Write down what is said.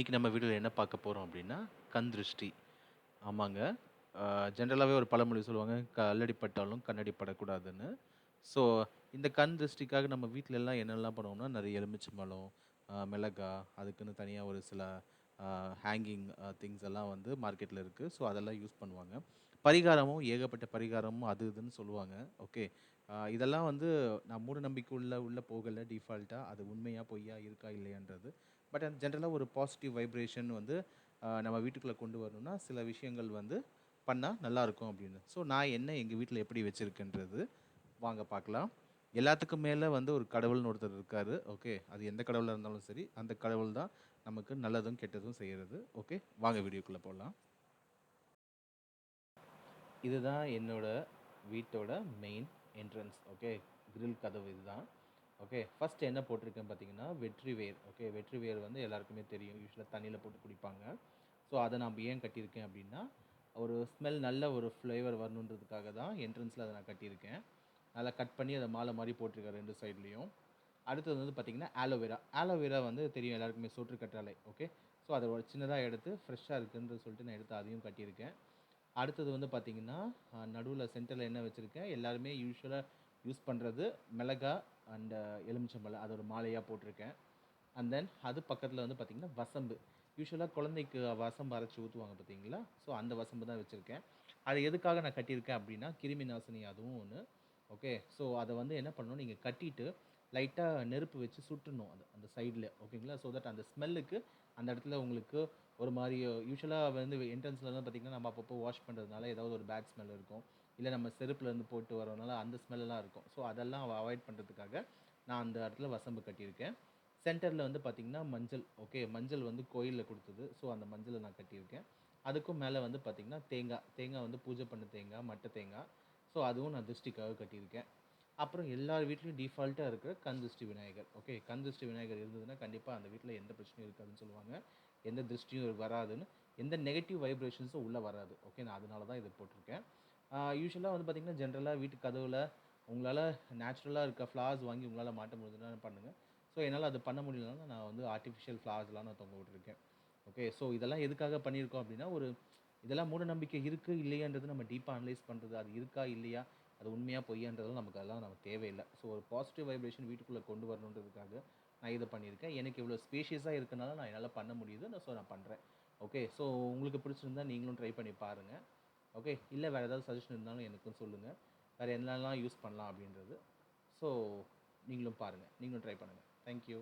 இன்னைக்கு நம்ம வீடியோல என்ன பார்க்க போறோம் அப்படின்னா, கண் திருஷ்டி. ஆமாங்க. ஜென்ரலாவே ஒரு பழமொழி சொல்லுவாங்க, "கல்லடி பட்டாலும் கண்ணடி படக்கூடாதுன்னு." ஸோ, இந்த கண் திருஷ்டிக்காக நம்ம வீட்ல எல்லாம் என்னெல்லாம் பண்ணுவோம்னா, நெறைய எலுமிச்சம்பழம், மிளகா, அதுக்குன்னு தனியா ஒரு சில ஹேங்கிங் திங்ஸ் எல்லாம் வந்து மார்க்கெட்ல இருக்கு. ஸோ, அதெல்லாம் யூஸ் பண்ணுவாங்க. பரிகாரமும் ஏகப்பட்ட பரிகாரமும் அது இதுன்னு சொல்லுவாங்க. ஓகே. இதெல்லாம் வந்து நான் மூட நம்பிக்கை உள்ள போகல டிஃபால்ட்டா. அது உண்மையா, பொய்யா, இருக்கா, இல்லையான்றது. பட் ஜென்ரலா ஒரு பாசிட்டிவ் வைப்ரேஷன் வந்து நம்ம வீட்டுக்குள்ள கொண்டு வரணும்னா, சில விஷயங்கள் வந்து பண்ணா நல்லாயிருக்கும் அப்படின்னு. ஸோ நான் என்ன எங்க வீட்ல எப்படி வச்சிருக்கேன்றது வாங்க பார்க்கலாம். எல்லாத்துக்கும் மேல வந்து ஒரு கடவுள்னு ஒருத்தர் இருக்காரு. ஓகே. அது எந்த கடவுளா இருந்தாலும் சரி, அந்த கடவுள் தான் நமக்கு நல்லதும், கெட்டதும் செய்றது. ஓகே. வாங்க வீடியோக்குள்ள போலாம். இதுதான் என்னோட வீட்டோட மெயின் என்ட்ரன்ஸ். ஓகே. கிரில் கதவு இதுதான். ஓகே. ஃபர்ஸ்ட் என்ன போட்டிருக்கேன் பார்த்தீங்கன்னா, வெற்றி வேர். ஓகே. வெற்றி வேர் வந்து எல்லாருக்குமே தெரியும். யூசுவலா தண்ணியில போட்டு குடிப்பாங்க. ஸோ அதை நான் ஏன் கட்டியிருக்கேன் அப்படின்னா, ஒரு ஸ்மெல் நல்ல ஒரு ஃப்ளேவர் வரணுன்றதுக்காக தான் என்ட்ரன்ஸில் அதை நான் கட்டியிருக்கேன். நல்லா கட் பண்ணி அதை மாலை மாதிரி போட்டிருக்கேன் 2 சைட்லேயும். அடுத்தது வந்து பார்த்தீங்கன்னா ஆலோவேரா. ஆலோவேரா வந்து தெரியும் எல்லாருக்குமே சோற்று கற்றாழை. ஓகே. ஸோ அதை ஒரு சின்னதாக எடுத்து ஃப்ரெஷ்ஷாக இருக்குன்னு சொல்லிட்டு நான் எடுத்து அதையும் கட்டியிருக்கேன். அடுத்தது வந்து பார்த்தீங்கன்னா, நடுவில் சென்டரில் என்ன வச்சுருக்கேன், எல்லாருமே யூசுவலாக யூஸ் பண்ணுறது மிளகா அண்ட் எலுமிச்சம்பழம். அது ஒரு மாலையாக போட்டிருக்கேன். அண்ட் தென் அது பக்கத்தில் வந்து பார்த்தீங்கன்னா வசம்பு. யூசுவலாக குழந்தைக்கு வசம்பு அரைச்சி ஊற்றுவாங்க பார்த்தீங்களா? ஸோ அந்த வசம்பு தான் வச்சுருக்கேன். அது எதுக்காக நான் கட்டியிருக்கேன் அப்படின்னா, கிருமி நாசினி அதுவும் ஒன்று. ஓகே. ஸோ அதை வந்து என்ன பண்ணணும், நீங்கள் கட்டிட்டு லைட்டாக நெருப்பு வச்சு சுட்டுணும் அது அந்த சைடில். ஓகேங்களா? ஸோ தட் அந்த ஸ்மெல்லுக்கு அந்த இடத்துல உங்களுக்கு ஒரு மாதிரி யூசுவலாக வந்து என்ட்ரன்ஸில் வந்து பார்த்திங்கன்னா, நம்ம அப்பப்போ வாஷ் பண்ணுறதுனால ஏதாவது ஒரு பேட் ஸ்மெல் இருக்கும். இல்லை நம்ம செருப்புலேருந்து போட்டு வரதுனால அந்த ஸ்மெல்லாம் இருக்கும். ஸோ அதெல்லாம் அவாய்ட் பண்ணுறதுக்காக நான் அந்த இடத்துல வசம்பு கட்டியிருக்கேன். சென்டரில் வந்து பார்த்திங்கன்னா மஞ்சள். ஓகே. மஞ்சள் வந்து கோயிலில் கொடுத்தது. ஸோ அந்த மஞ்சளை நான் கட்டியிருக்கேன். அதுக்கும் மேலே வந்து பார்த்திங்கன்னா தேங்காய் வந்து பூஜை பண்ண தேங்காய், மட்டை தேங்காய். ஸோ அதுவும் நான் திருஷ்டிக்காக கட்டியிருக்கேன். அப்புறம் எல்லார் வீட்லேயும் டிஃபால்ட்டாக இருக்கிற கண் திருஷ்டி விநாயகர். ஓகே. கண் திருஷ்டி விநாயகர் இருந்ததுன்னா கண்டிப்பாக அந்த வீட்டில் எந்த பிரச்சனையும் இருக்காதுன்னு சொல்லுவாங்க. எந்த திருஷ்டியும் வராதுன்னு, எந்த நெகட்டிவ் வைப்ரேஷன்ஸும் உள்ளே வராது. ஓகே. நான் அதனால தான் இதை போட்டிருக்கேன். யூசுவலாக வந்து பார்த்திங்கன்னா, ஜென்ரலாக வீட்டு கதவில் உங்களால் நேச்சுரலாக இருக்க ஃப்ளார்ஸ் வாங்கி உங்களால் மாட்ட முடியுதுன்னா பண்ணுங்கள். ஸோ என்னால் அது பண்ண முடியலன்னா நான் வந்து ஆர்டிஃபிஷியல் ஃப்ளார்ஸ்லாம் நான் தொங்க விட்டுருக்கேன். ஓகே. ஸோ இதெல்லாம் எதுக்காக பண்ணியிருக்கோம் அப்படின்னா, இதெல்லாம் மூட நம்பிக்கை இருக்குது இல்லையான்றது நம்ம டீப்பாக அனலைஸ் பண்ணுறது, அது இருக்கா இல்லையா, அது உண்மையாக பொய்யான்றதும் நமக்கு தேவையில்லை. ஸோ ஒரு பாசிட்டிவ் வைப்ரேஷன் வீட்டுக்குள்ளே கொண்டு வரணுன்றதுக்காக நான் இதை பண்ணியிருக்கேன். எனக்கு இவ்வளோ ஸ்பேஷியஸாக இருக்கனால நான் என்னால் பண்ண முடியுது. ஸோ நான் பண்ணுறேன். ஓகே. ஸோ உங்களுக்கு பிடிச்சிருந்தா நீங்களும் ட்ரை பண்ணி பாருங்கள். ஓகே. இல்லை வேறு ஏதாவது சஜஷன் இருந்தாலும் எனக்கும் சொல்லுங்கள். வேறு என்னெல்லாம் யூஸ் பண்ணலாம் அப்படின்றது. ஸோ நீங்களும் பாருங்கள். நீங்களும் ட்ரை பண்ணுங்கள். தேங்க்யூ.